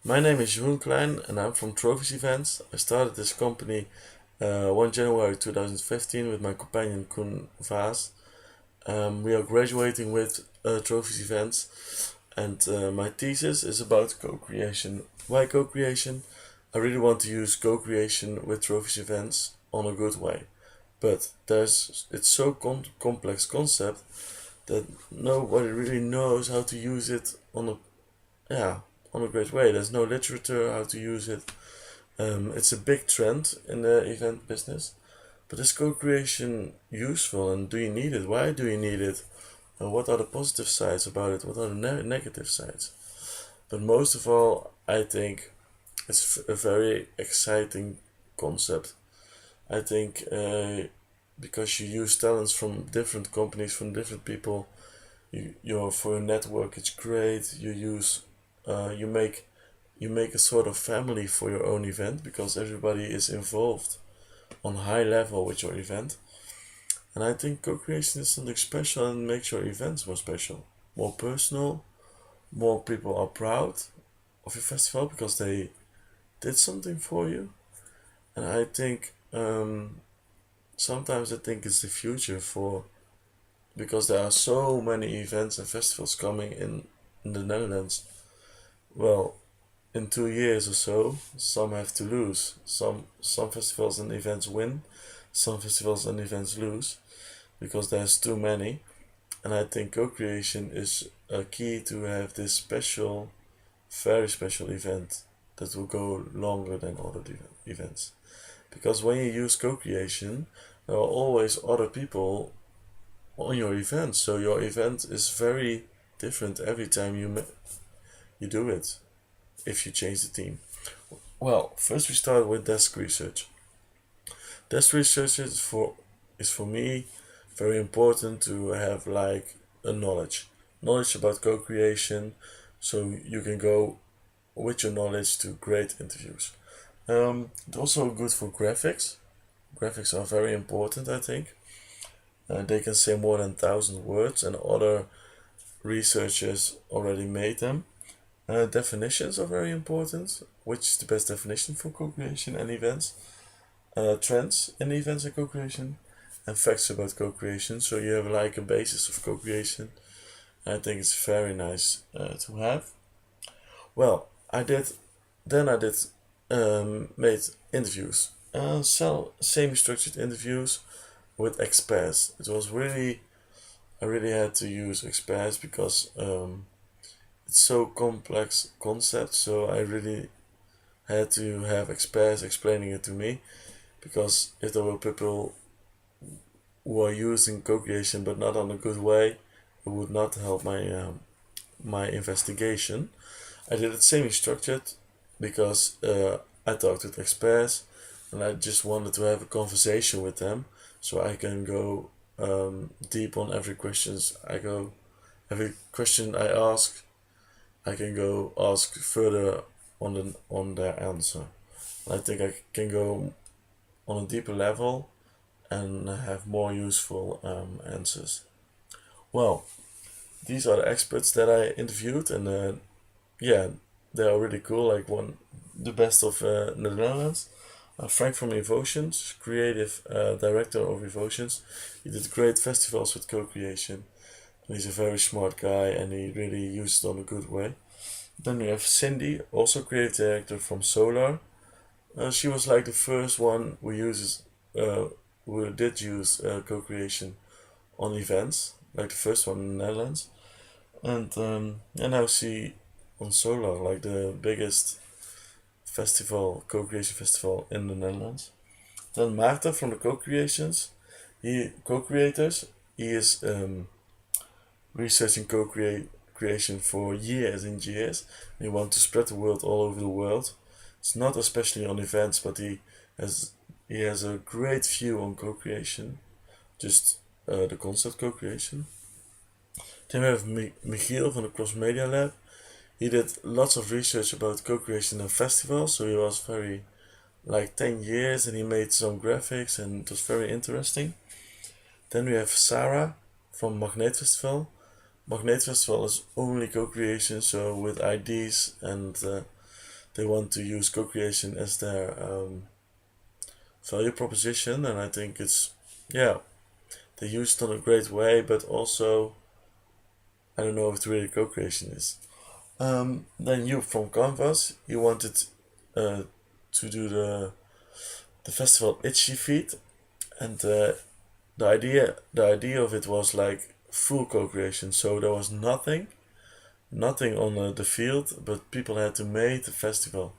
My name is Jeroen Klein and I'm from Trophies Events. I started this company 1 January 2015 with my companion Koen Vaas. We are graduating with Trophies Events and my thesis is about co-creation. Why co-creation? I really want to use co-creation with Trophies Events on a good way. But it's so complex concept that nobody really knows how to use it yeah, on a great way. There's no literature how to use it. It's a big trend in the event business. But is co-creation useful and do you need it? Why do you need it? What are the positive sides about it? What are the negative sides? But most of all, I think it's a very exciting concept. I think because you use talents from different companies, from different people, for your network, it's great. You make a sort of family for your own event because everybody is involved on high level with your event. And I think co-creation is something special and makes your events more special, more personal. More people are proud of your festival because they did something for you. And I think sometimes I think it's the future for because there are so many events and festivals coming in the Netherlands. Well, in 2 years or so, some have to lose. Some festivals and events win, some festivals and events lose because there's too many. And I think co-creation is a key to have this special, very special event that will go longer than other events. Because when you use co-creation, there are always other people on your event, so your event is very different every time you do it. If you change the theme. Well, first we start with desk research. Desk research is for me very important to have like a knowledge about co-creation, so you can go with your knowledge to great interviews. It's also good for graphics. Graphics are very important, I think. They can say more than 1,000 words, and other researchers already made them. Definitions are very important. Which is the best definition for co-creation and events? Trends in events and co-creation, and facts about co-creation. So you have like a basis of co-creation. I think it's very nice to have. Well, I did made interviews, semi-structured interviews with experts. I really had to use experts because it's so complex concept. So I really had to have experts explaining it to me because if there were people who are using co-creation but not on a good way, it would not help my investigation. I did it semi-structured because I talked with experts and I just wanted to have a conversation with them so I can go deep on every question I ask. I can go ask further on their answer. I think I can go on a deeper level and have more useful answers. Well, these are the experts that I interviewed, and yeah, they are really cool. Like the best of the Netherlands. Frank from Evotions, creative director of Evotions. He did great festivals with co-creation. And he's a very smart guy, and he really used it on a good way. Then we have Cindy, also creative director from Solar. She was like the first one who did use co-creation on events, like the first one in the Netherlands. And now she on Solar, like the biggest co-creation festival in the Netherlands. Then Maarten from the co-creators. He is researching co-creation for years and years. He wants to spread the word all over the world. It's not especially on events, but has he has a great view on co-creation, just the concept co-creation. Then we have Michiel from the Cross Media Lab. He did lots of research about co-creation and festivals, so he was very like 10 years and he made some graphics and it was very interesting. Then we have Sarah from Magneet Festival. Magneet Festival is only co-creation, so with IDs and they want to use co-creation as their value proposition, and I think it's, yeah, they use it in a great way, but also I don't know if it really co-creation is. Then you from Canvas, you wanted uh, to do the festival Itchy Feet, and the idea of it was like full co-creation. So there was nothing on the field, but people had to make the festival.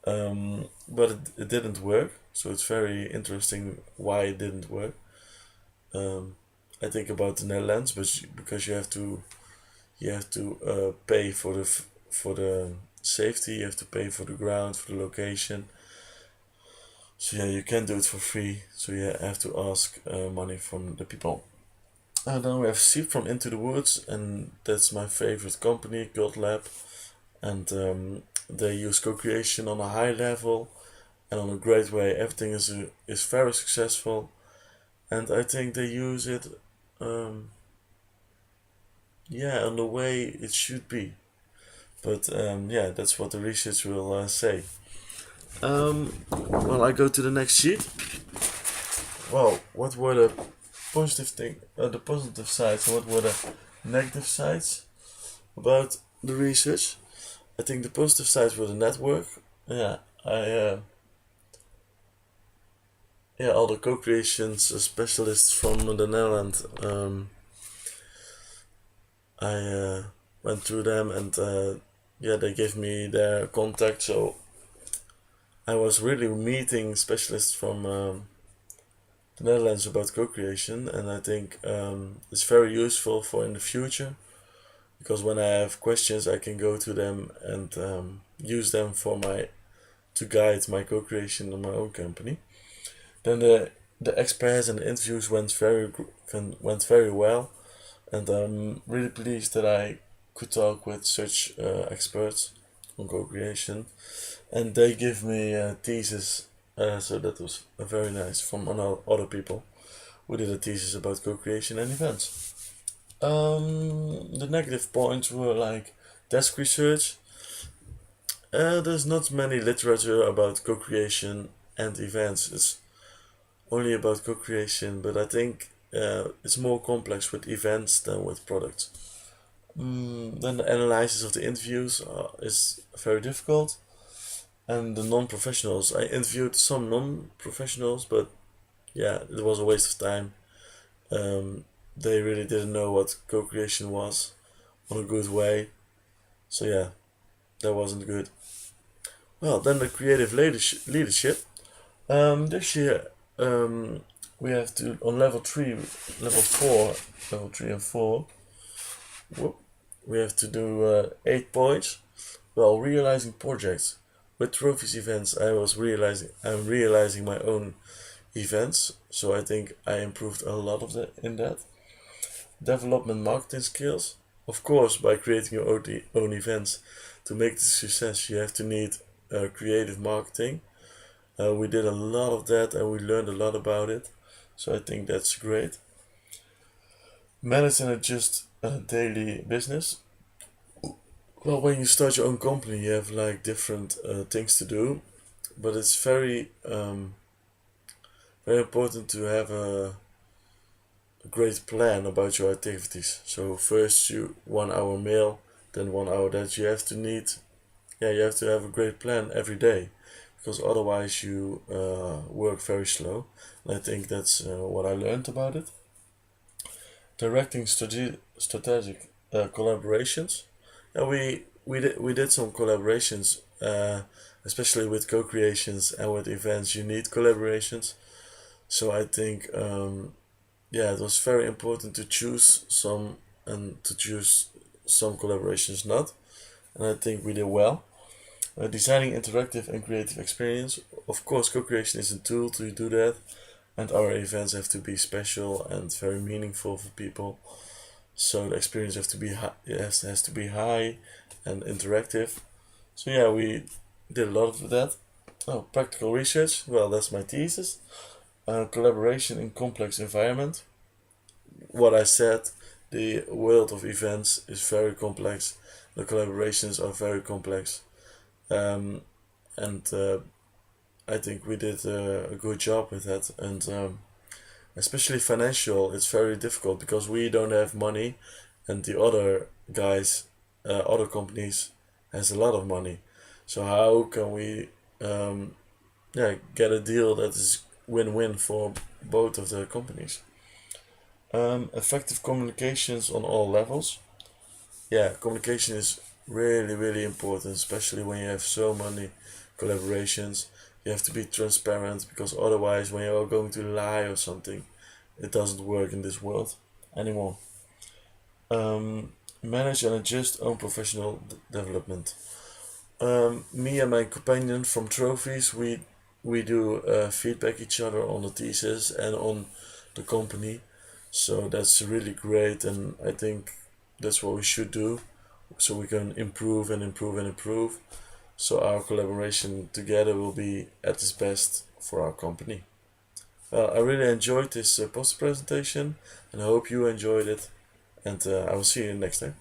But it didn't work, so it's very interesting why it didn't work. Um, I think about the Netherlands, but because you have to pay for the safety, you have to pay for the ground, for the location. So yeah, you can't do it for free. So you have to ask money from the people. And then we have Seep from Into the Woods, and that's my favorite company, Gold Lab. And they use co-creation on a high level and on a great way. Everything is very successful, and I think they use it, um, yeah, on the way it should be. But yeah, that's what the research will say. Well, I go to the next sheet. Well, what were the the positive sides, and what were the negative sides about the research? I think the positive sides were the network. Yeah, yeah, all the co-creations specialists from the Netherlands. I went through them, and yeah, they gave me their contact. So I was really meeting specialists from the Netherlands about co-creation, and I think it's very useful for in the future, because when I have questions, I can go to them and use them for my to guide my co-creation in my own company. Then the experts and the interviews went very well, and I'm really pleased that I could talk with such experts on co-creation, and they give me a thesis. So that was very nice from other people who did a thesis about co-creation and events. The negative points were like desk research. There's not many literature about co-creation and events. It's only about co-creation, but I think it's more complex with events than with products. Then the analysis of the interviews is very difficult, and the non-professionals. I interviewed some non-professionals, but yeah, it was a waste of time. They really didn't know what co-creation was on a good way, so yeah, that wasn't good. Well, then the creative leadership. This year, we have to on level 3 and 4. Whoop, we have to do 8 points. Well, realizing projects with trophies events. I'm realizing my own events, so I think I improved a lot of that in that. Development marketing skills. Of course, by creating your own events to make the success, you have to need creative marketing. We did a lot of that, and we learned a lot about it. So I think that's great. Manage and adjust daily business. Well, when you start your own company, you have like different things to do, but it's very important to have a great plan about your activities. So first you 1 hour mail, then 1 hour that you have to have a great plan every day, because otherwise you work very slow. And I think that's what I learned about it. Directing strategic collaborations. Yeah, we did some collaborations, especially with co-creations and with events. You need collaborations, so I think yeah, it was very important to choose some and to choose some collaborations not, and I think we did well. Designing interactive and creative experience. Of course, co-creation is a tool to do that, and our events have to be special and very meaningful for people. So the experience has to be high and interactive. So yeah, we did a lot of that. Oh, practical research. Well, that's my thesis. Collaboration in complex environment. What I said, the world of events is very complex. The collaborations are very complex. um, and I think we did a good job with that. And especially financial, it's very difficult because we don't have money, and the other guys, other companies, has a lot of money. So how can we, get a deal that is win-win for both of the companies? Effective communications on all levels. Yeah, communication is really, really important, especially when you have so many collaborations. You have to be transparent because otherwise, when you're going to lie or something, it doesn't work in this world anymore. Manage and adjust own professional development. Me and my companion from Trophies, we do feedback each other on the thesis and on the company, so that's really great, and I think that's what we should do, so we can improve and improve and improve. So our collaboration together will be at its best for our company. I really enjoyed this post presentation, and I hope you enjoyed it. And I will see you next time.